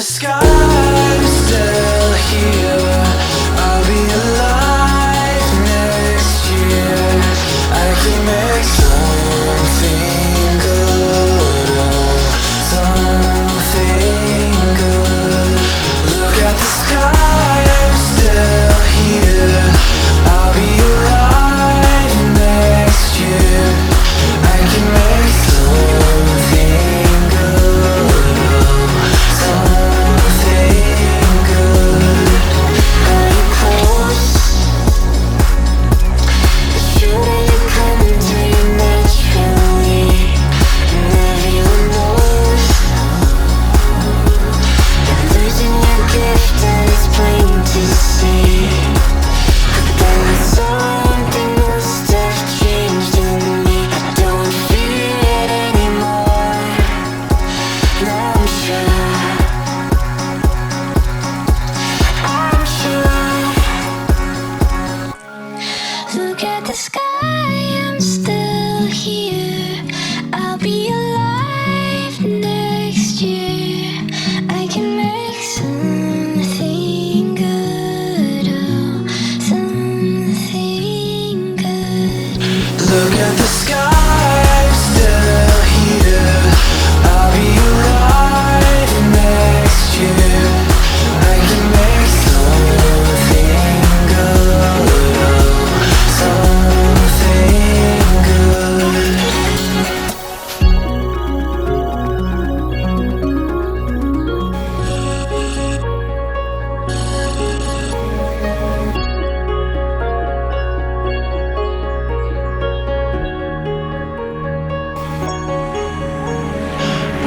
the sky, I'm still here. I'll be alive next year. I can make something good, oh, something good. Look at the sky, I'm still here. I'll be alive next year. I can make something good, oh, something good. And of course, it shouldn't come to you naturally. And everyone knows you're losing your gift and it's plain to see. But then something must have changed in me. I don't feel it anymore. Now I'm sure. Look at the sky, I'm still here. I'll be alive next year. I can make something good, oh, something good. Look at the sky, I'm still here. I'll be alive next year. I can make something good, oh, something good.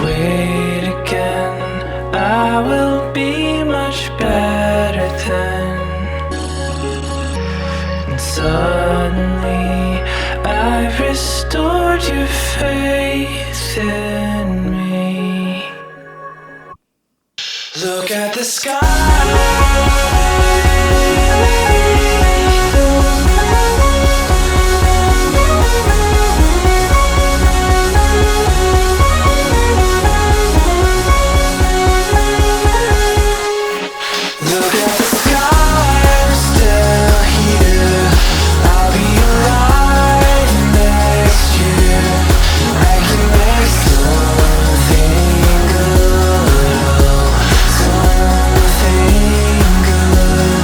Wait again, I will be much better then. And suddenly I've restored your faith in me. Look at the sky. Look at the sky, I'm still here. I'll be alive next year. I can make something good, oh, something good.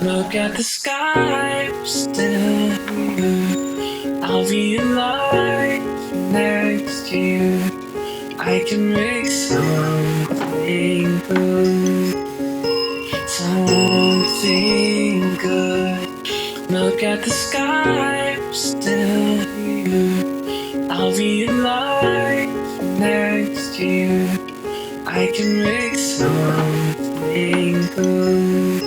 Look at the sky, I'm still here. I'll be alive next year. I can make something good, something good. Look at the sky, I'm still here. I'll be alive next year. I can make something good,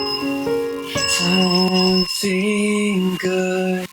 something good.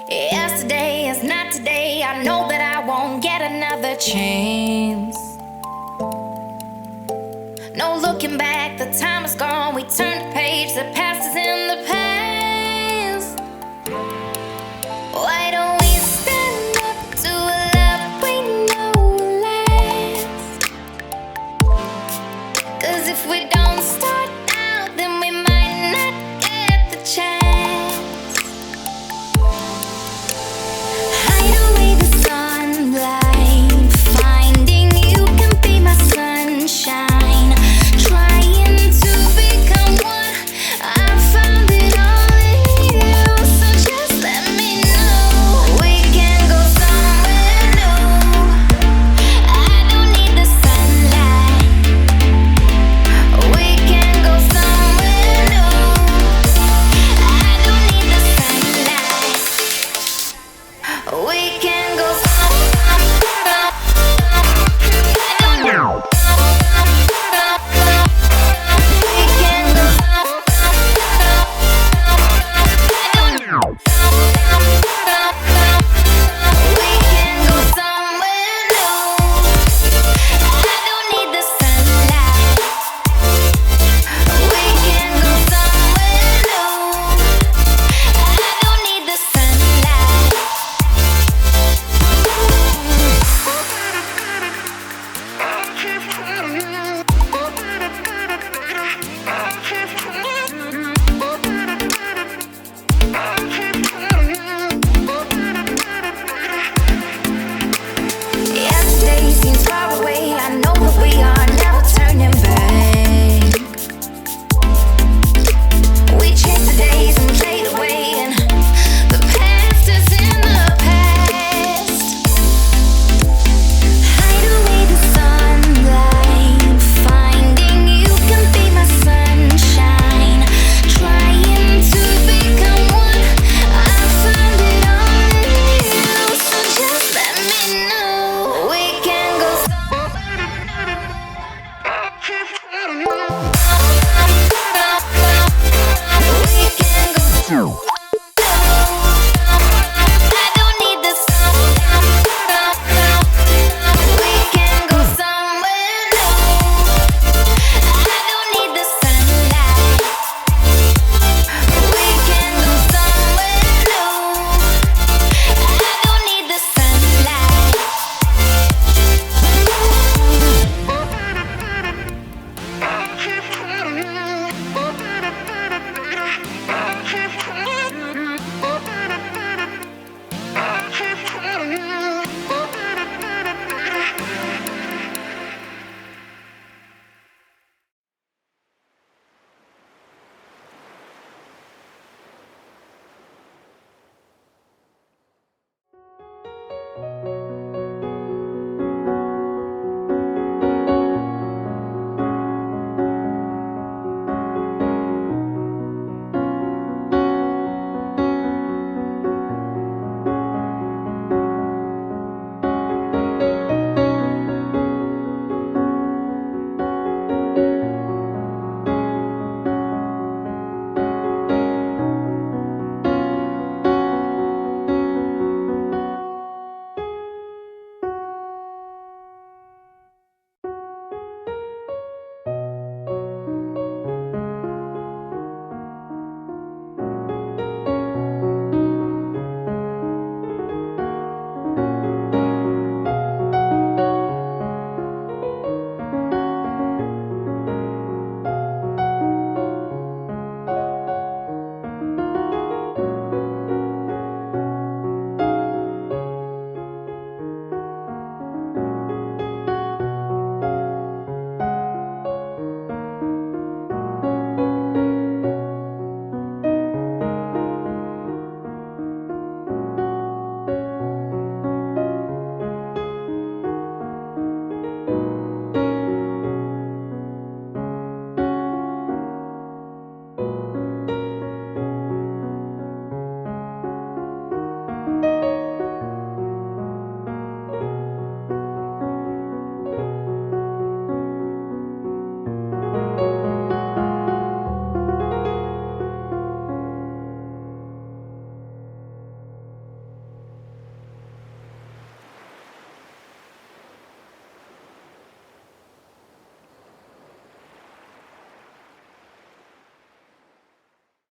Yesterday is not today. I know that I won't get another chance. No looking back, the time is gone. We turn the page, the past is in the past.